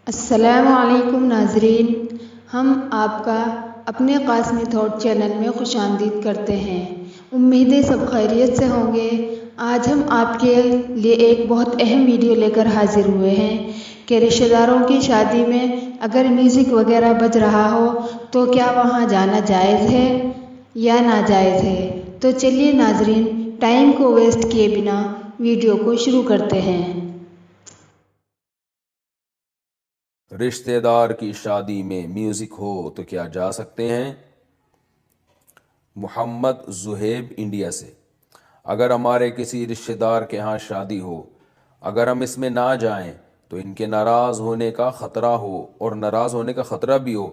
السلام علیکم ناظرین، ہم آپ کا اپنے قاسمی تھاٹ چینل میں خوش آمدید کرتے ہیں۔ امید ہے سب خیریت سے ہوں گے۔ آج ہم آپ کے لیے ایک بہت اہم ویڈیو لے کر حاضر ہوئے ہیں کہ رشتہ داروں کی شادی میں اگر میوزک وغیرہ بج رہا ہو تو کیا وہاں جانا جائز ہے یا ناجائز ہے؟ تو چلیے ناظرین، ٹائم کو ویسٹ کیے بنا ویڈیو کو شروع کرتے ہیں۔ رشتہ دار کی شادی میں میوزک ہو تو کیا جا سکتے ہیں؟ محمد زہیب انڈیا سے۔ اگر ہمارے کسی رشتہ دار کے ہاں شادی ہو، اگر ہم اس میں نہ جائیں تو ان کے ناراض ہونے کا خطرہ ہو، اور ناراض ہونے کا خطرہ بھی ہو،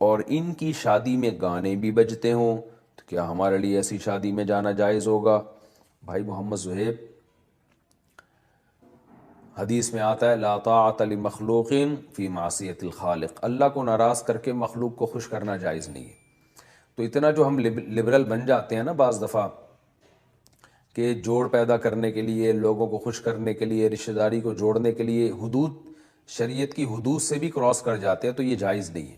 اور ان کی شادی میں گانے بھی بجتے ہوں، تو کیا ہمارے لیے ایسی شادی میں جانا جائز ہوگا؟ بھائی محمد زہیب، حدیث میں آتا ہے لا طاعت لمخلوق فی معصیت الخالق، اللہ کو ناراض کر کے مخلوق کو خوش کرنا جائز نہیں ہے۔ تو اتنا جو ہم لبرل بن جاتے ہیں نا بعض دفعہ، کہ جوڑ پیدا کرنے کے لیے، لوگوں کو خوش کرنے کے لیے، رشتہ داری کو جوڑنے کے لیے حدود، شریعت کی حدود سے بھی کراس کر جاتے ہیں، تو یہ جائز نہیں ہے۔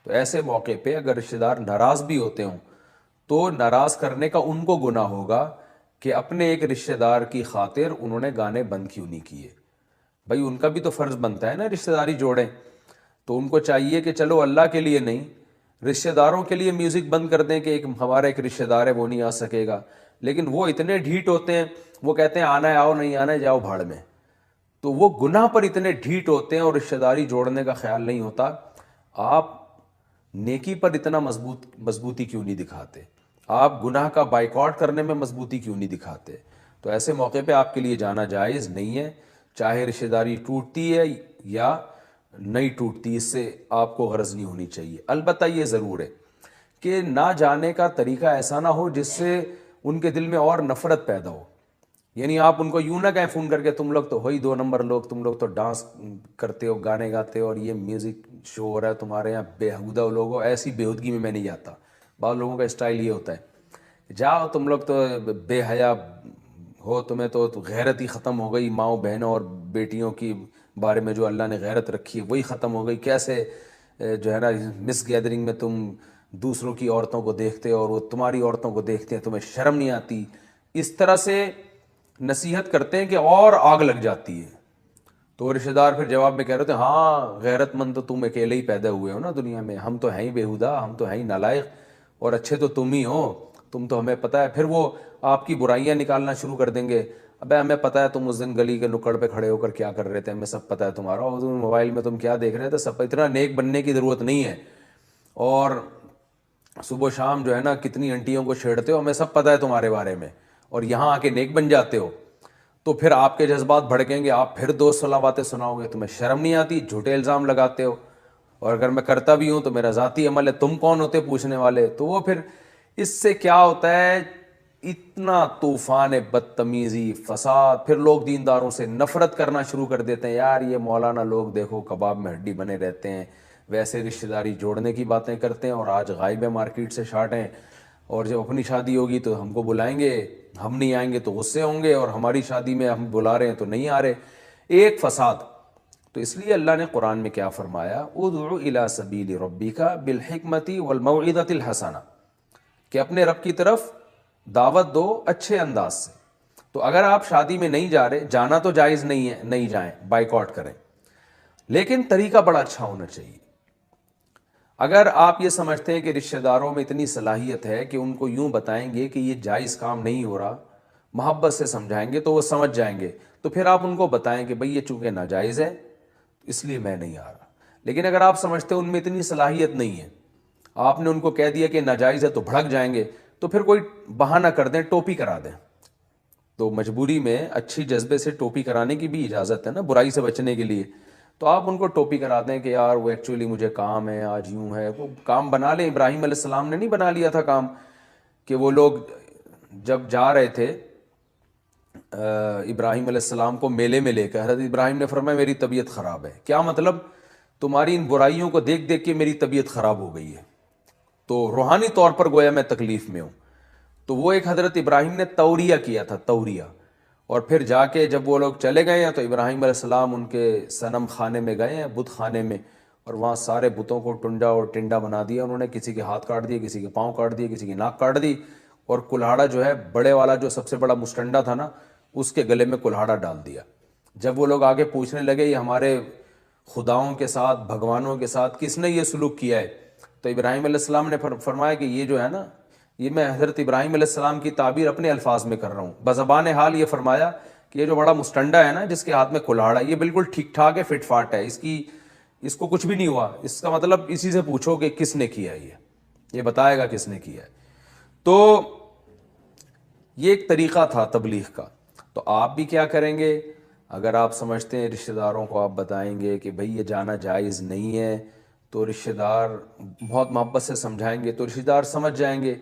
تو ایسے موقع پہ اگر رشتہ دار ناراض بھی ہوتے ہوں تو ناراض کرنے کا ان کو گناہ ہوگا کہ اپنے ایک رشتہ دار کی خاطر انہوں نے گانے بند کیوں نہیں کیے۔ بھائی ان کا بھی تو فرض بنتا ہے نا رشتہ داری جوڑیں، تو ان کو چاہیے کہ چلو اللہ کے لیے نہیں، رشتہ داروں کے لیے میوزک بند کر دیں کہ ہمارا ایک رشتہ دار ہے وہ نہیں آ سکے گا۔ لیکن وہ اتنے ڈھیٹ ہوتے ہیں، وہ کہتے ہیں آنا ہے آؤ، نہیں آنا ہے جاؤ بھاڑ میں۔ تو وہ گناہ پر اتنے ڈھیٹ ہوتے ہیں اور رشتہ داری جوڑنے کا خیال نہیں ہوتا۔ آپ نیکی پر اتنا مضبوطی کیوں نہیں دکھاتے؟ آپ گناہ کا بائیکاٹ کرنے میں مضبوطی کیوں نہیں دکھاتے؟ تو ایسے موقع پہ آپ کے لیے جانا جائز نہیں ہے، چاہے رشتہ داری ٹوٹتی ہے یا نہیں ٹوٹتی، اس سے آپ کو غرض نہیں ہونی چاہیے۔ البتہ یہ ضرور ہے کہ نہ جانے کا طریقہ ایسا نہ ہو جس سے ان کے دل میں اور نفرت پیدا ہو۔ یعنی آپ ان کو یوں نہ کہیں فون کر کے تم لوگ تو ہوئی 2 نمبر لوگ، تم لوگ تو ڈانس کرتے ہو، گانے گاتے ہو، اور یہ میوزک شو ہو رہا ہے تمہارے یہاں، بےہودہ لوگ ہو۔ ایسی بےہودگی میں نہیں جاتا۔ بعض لوگوں کا اسٹائل یہ ہوتا ہے جاؤ تم لوگ تو بے حیا ہو، تمہیں تو غیرت ہی ختم ہو گئی، ماؤں بہنوں اور بیٹیوں کی بارے میں جو اللہ نے غیرت رکھی ہے وہی ختم ہو گئی۔ کیسے جو ہے نا مس گیدرنگ میں تم دوسروں کی عورتوں کو دیکھتے ہو اور وہ تمہاری عورتوں کو دیکھتے ہیں، تمہیں شرم نہیں آتی؟ اس طرح سے نصیحت کرتے ہیں کہ اور آگ لگ جاتی ہے۔ تو رشتہ دار پھر جواب میں کہہ رہے تھے ہاں غیرت مند تو تم اکیلے ہی پیدا ہوئے ہو نا دنیا میں، ہم تو ہیں ہی بےہودہ، ہم تو ہیں ہی نالائق، اور اچھے تو تم ہی ہو، تم تو ہمیں پتہ ہے۔ پھر وہ آپ کی برائیاں نکالنا شروع کر دیں گے، ابے ہمیں پتہ ہے تم اس دن گلی کے نکڑ پہ کھڑے ہو کر کیا کر رہے تھے، ہمیں سب پتہ ہے تمہارا، اور موبائل میں تم کیا دیکھ رہے تھے سب۔ اتنا نیک بننے کی ضرورت نہیں ہے، اور صبح و شام جو ہے نا کتنی انٹیوں کو چھیڑتے ہو، ہمیں سب پتہ ہے تمہارے بارے میں، اور یہاں آ کے نیک بن جاتے ہو۔ تو پھر آپ کے جذبات بھڑکیں گے، آپ پھر دوست صلاح باتیں سناؤ گے، تمہیں شرم نہیں آتی، جھوٹے الزام لگاتے ہو، اور اگر میں کرتا بھی ہوں تو میرا ذاتی عمل ہے، تم کون ہوتے پوچھنے والے؟ تو وہ پھر اس سے کیا ہوتا ہے، اتنا طوفان بدتمیزی، فساد، پھر لوگ دینداروں سے نفرت کرنا شروع کر دیتے ہیں۔ یار یہ مولانا لوگ دیکھو کباب میں ہڈی بنے رہتے ہیں، ویسے رشتہ داری جوڑنے کی باتیں کرتے ہیں، اور آج غائب ہے مارکیٹ سے شارٹیں، اور جب اپنی شادی ہوگی تو ہم کو بلائیں گے، ہم نہیں آئیں گے تو غصے ہوں گے، اور ہماری شادی میں ہم بلا رہے ہیں تو نہیں آ رہے۔ ایک فساد۔ تو اس لیے اللہ نے قرآن میں کیا فرمایا، ادعو الی سبیل ربک بالحکمت والموعظۃ الحسنہ، کہ اپنے رب کی طرف دعوت دو اچھے انداز سے۔ تو اگر آپ شادی میں نہیں جا رہے، جانا تو جائز نہیں ہے، نہیں جائیں، بائیکاٹ کریں، لیکن طریقہ بڑا اچھا ہونا چاہیے۔ اگر آپ یہ سمجھتے ہیں کہ رشتہ داروں میں اتنی صلاحیت ہے کہ ان کو یوں بتائیں گے کہ یہ جائز کام نہیں ہو رہا، محبت سے سمجھائیں گے تو وہ سمجھ جائیں گے، تو پھر آپ ان کو بتائیں کہ بھئی یہ چونکہ ناجائز ہے اس لیے میں نہیں آ رہا۔ لیکن اگر آپ سمجھتے ہیں ان میں اتنی صلاحیت نہیں ہے، آپ نے ان کو کہہ دیا کہ ناجائز ہے تو بھڑک جائیں گے، تو پھر کوئی بہانہ کر دیں، ٹوپی کرا دیں۔ تو مجبوری میں اچھی جذبے سے ٹوپی کرانے کی بھی اجازت ہے نا، برائی سے بچنے کے لیے۔ تو آپ ان کو ٹوپی کرا دیں کہ یار وہ ایکچولی مجھے کام ہے، آج یوں ہے، وہ کام بنا لیں۔ ابراہیم علیہ السلام نے نہیں بنا لیا تھا کام، کہ وہ لوگ جب جا رہے تھے ابراہیم علیہ السلام کو میلے میں لے کر، حضرت ابراہیم نے فرمایا میری طبیعت خراب ہے۔ کیا مطلب؟ تمہاری ان برائیوں کو دیکھ دیکھ کے میری طبیعت خراب ہو گئی ہے، تو روحانی طور پر گویا میں تکلیف میں ہوں۔ تو وہ ایک حضرت ابراہیم نے توریہ کیا تھا، توریہ، اور پھر جا کے جب وہ لوگ چلے گئے ہیں تو ابراہیم علیہ السلام ان کے صنم خانے میں گئے ہیں، بت خانے میں، اور وہاں سارے بتوں کو ٹنڈا اور ٹنڈا بنا دیا انہوں نے، کسی کے ہاتھ کاٹ دیے، کسی کے پاؤں کاٹ دیے، کسی کی ناک کاٹ دی، اور کلہاڑا جو ہے بڑے والا جو سب سے بڑا مسٹنڈا تھا نا، اس کے گلے میں کلہاڑا ڈال دیا۔ جب وہ لوگ آگے پوچھنے لگے یہ ہمارے خداؤں کے ساتھ، بھگوانوں کے ساتھ کس نے یہ سلوک کیا ہے، تو ابراہیم علیہ السلام نے فرمایا کہ یہ جو ہے نا، یہ میں حضرت ابراہیم علیہ السلام کی تعبیر اپنے الفاظ میں کر رہا ہوں، بزبان حال یہ فرمایا کہ یہ جو بڑا مسٹنڈا ہے نا جس کے ہاتھ میں کلہاڑا، یہ بالکل ٹھیک ٹھاک ہے، فٹ فاٹ ہے، اس کو کچھ بھی نہیں ہوا، اس کا مطلب اسی سے پوچھو کہ کس نے کیا ہے، یہ بتائے گا کس نے کیا ہے۔ تو یہ ایک طریقہ تھا تبلیغ کا۔ تو آپ بھی کیا کریں گے؟ اگر آپ سمجھتے ہیں رشتہ داروں کو آپ بتائیں گے کہ بھئی یہ جانا جائز نہیں ہے، تو رشتہ دار بہت محبت سے سمجھائیں گے تو رشتہ دار سمجھ جائیں گے،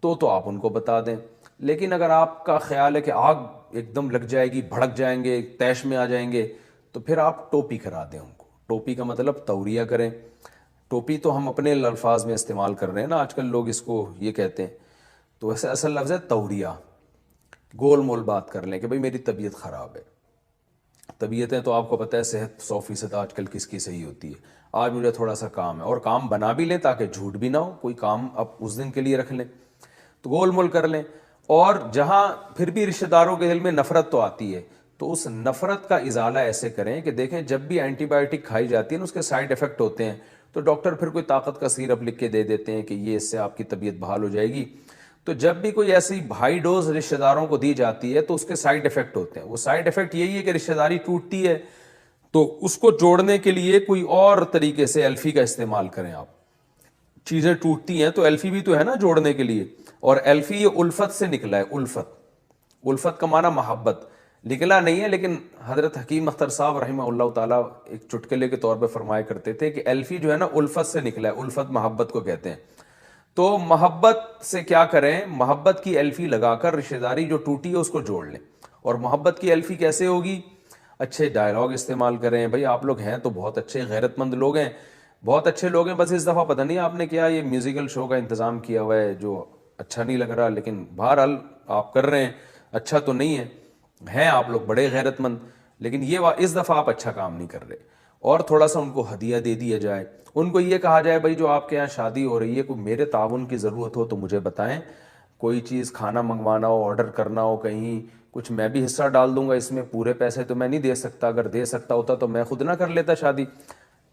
تو آپ ان کو بتا دیں۔ لیکن اگر آپ کا خیال ہے کہ آگ ایک دم لگ جائے گی، بھڑک جائیں گے، طیش میں آ جائیں گے، تو پھر آپ ٹوپی کرا دیں ان کو۔ ٹوپی کا مطلب توریہ کریں۔ ٹوپی تو ہم اپنے الفاظ میں استعمال کر رہے ہیں نا، آج کل لوگ اس کو یہ کہتے ہیں، تو ویسے اصل لفظ ہے توریہ۔ گول مول بات کر لیں کہ بھئی میری طبیعت خراب ہے۔ طبیعتیں تو آپ کو پتہ ہے صحت 100% آج کل کس کی صحیح ہوتی ہے، آج مجھے تھوڑا سا کام ہے، اور کام بنا بھی لیں تاکہ جھوٹ بھی نہ ہو، کوئی کام اب اس دن کے لیے رکھ لیں، تو گول مول کر لیں۔ اور جہاں پھر بھی رشتہ داروں کے دل میں نفرت تو آتی ہے، تو اس نفرت کا ازالہ ایسے کریں کہ دیکھیں جب بھی اینٹی بائیوٹک کھائی جاتی ہے نا اس کے سائیڈ ایفیکٹ ہوتے ہیں، تو ڈاکٹر پھر کوئی طاقت کا سیرپ لکھ کے دے دیتے ہیں کہ یہ اس سے آپ کی طبیعت بحال ہو جائے گی۔ تو جب بھی کوئی ایسی ہائی ڈوز رشتہ داروں کو دی جاتی ہے تو اس کے سائیڈ ایفیکٹ ہوتے ہیں۔ وہ سائیڈ ایفیکٹ یہی ہے کہ رشتہ داری ٹوٹتی ہے، تو اس کو جوڑنے کے لیے کوئی اور طریقے سے ایلفی کا استعمال کریں آپ۔ چیزیں ٹوٹتی ہیں تو ایلفی بھی تو ہے نا جوڑنے کے لیے، اور ایلفی یہ الفت سے نکلا ہے۔ الفت کا معنی محبت نکلا نہیں ہے، لیکن حضرت حکیم اختر صاحب رحمہ اللہ تعالیٰ ایک چٹکلے کے طور پہ فرمایا کرتے تھے کہ ایلفی جو ہے نا الفت سے نکلا ہے، الفت محبت کو کہتے ہیں۔ تو محبت سے کیا کریں؟ محبت کی ایلفی لگا کر رشتہ داری جو ٹوٹی ہے اس کو جوڑ لیں۔ اور محبت کی ایلفی کیسے ہوگی؟ اچھے ڈائلاگ استعمال کریں۔ بھئی آپ لوگ ہیں تو بہت اچھے غیرت مند لوگ ہیں، بہت اچھے لوگ ہیں، بس اس دفعہ پتہ نہیں آپ نے کیا یہ میوزیکل شو کا انتظام کیا ہوا ہے جو اچھا نہیں لگ رہا، لیکن بہرحال آپ کر رہے ہیں، اچھا تو نہیں ہے، ہیں آپ لوگ بڑے غیرت مند، لیکن یہ اس دفعہ آپ اچھا کام نہیں کر رہے۔ اور تھوڑا سا ان کو ہدیہ دے دیا جائے، ان کو یہ کہا جائے بھائی جو آپ کے یہاں شادی ہو رہی ہے، کوئی میرے تعاون کی ضرورت ہو تو مجھے بتائیں، کوئی چیز کھانا منگوانا ہو، آرڈر کرنا ہو کہیں کچھ، میں بھی حصہ ڈال دوں گا اس میں، پورے پیسے تو میں نہیں دے سکتا، اگر دے سکتا ہوتا تو میں خود نہ کر لیتا شادی،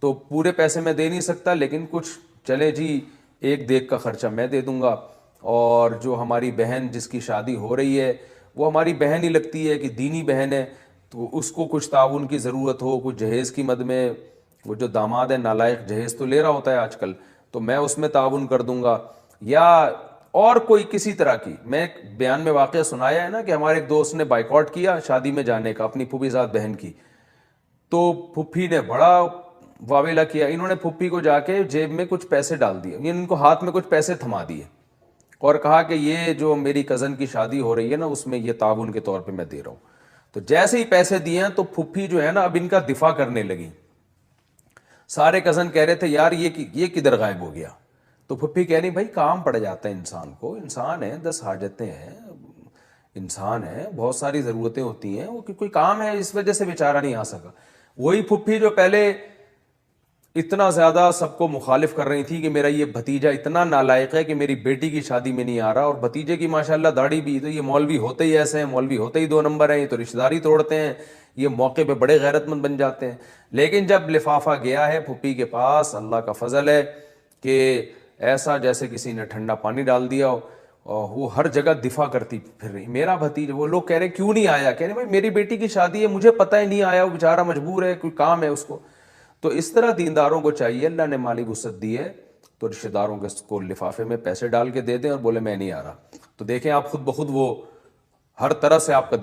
تو پورے پیسے میں دے نہیں سکتا، لیکن کچھ چلے جی ایک دیگ کا خرچہ میں دے دوں گا، اور جو ہماری بہن جس کی شادی ہو رہی ہے وہ ہماری بہن ہی لگتی ہے کہ دینی بہن ہے، تو اس کو کچھ تعاون کی ضرورت ہو، کچھ جہیز کی مد میں، وہ جو داماد ہے نالائق جہیز تو لے رہا ہوتا ہے آج کل، تو میں اس میں تعاون کر دوں گا، یا اور کوئی کسی طرح کی۔ میں ایک بیان میں واقعہ سنایا ہے نا کہ ہمارے ایک دوست نے بائیکاٹ کیا شادی میں جانے کا اپنی پھوپھی زاد بہن کی، تو پھوپھی نے بڑا واویلا کیا، انہوں نے پھوپھی کو جا کے جیب میں کچھ پیسے ڈال دیے، ان کو ہاتھ میں کچھ پیسے تھما دیے، اور کہا کہ یہ جو میری کزن کی شادی ہو رہی ہے نا اس میں یہ تعاون کے طور پہ میں دے رہا ہوں۔ تو جیسے ہی پیسے دیے ہیں تو پھوپھی جو ہے نا اب ان کا دفاع کرنے لگی، سارے کزن کہہ رہے تھے یار یہ کدھر غائب ہو گیا، تو پھوپھی کہہ رہی بھائی کام پڑ جاتا ہے انسان کو، انسان ہے 10 حاجتیں ہیں، انسان ہے بہت ساری ضرورتیں ہوتی ہیں، وہ کوئی کام ہے اس وجہ سے بیچارہ نہیں آ سکا۔ وہی پھوپھی جو پہلے اتنا زیادہ سب کو مخالف کر رہی تھی کہ میرا یہ بھتیجا اتنا نالائق ہے کہ میری بیٹی کی شادی میں نہیں آ رہا، اور بھتیجے کی ماشاءاللہ داڑھی بھی، تو یہ مولوی ہوتے ہی ایسے ہیں، مولوی ہوتے ہی 2 نمبر ہیں، یہ تو رشتہ داری توڑتے ہیں، یہ موقع پہ بڑے غیرت مند بن جاتے ہیں۔ لیکن جب لفافہ گیا ہے پھوپھی کے پاس، اللہ کا فضل ہے کہ ایسا جیسے کسی نے ٹھنڈا پانی ڈال دیا ہو، اور وہ ہر جگہ دفاع کرتی پھر رہی، میرا بھتیجا، وہ لوگ کہہ رہے کیوں نہیں آیا، کہہ رہے بھائی میری بیٹی کی شادی ہے، مجھے پتہ ہی نہیں آیا، وہ بیچارہ مجبور ہے، کوئی کام ہے اس کو۔ تو اس طرح دینداروں کو چاہیے، اللہ نے مالی وسعت دی ہے تو رشتہ داروں کے کو لفافے میں پیسے ڈال کے دے دیں اور بولے میں نہیں آ رہا، تو دیکھیں آپ خود بخود وہ ہر طرح سے آپ کا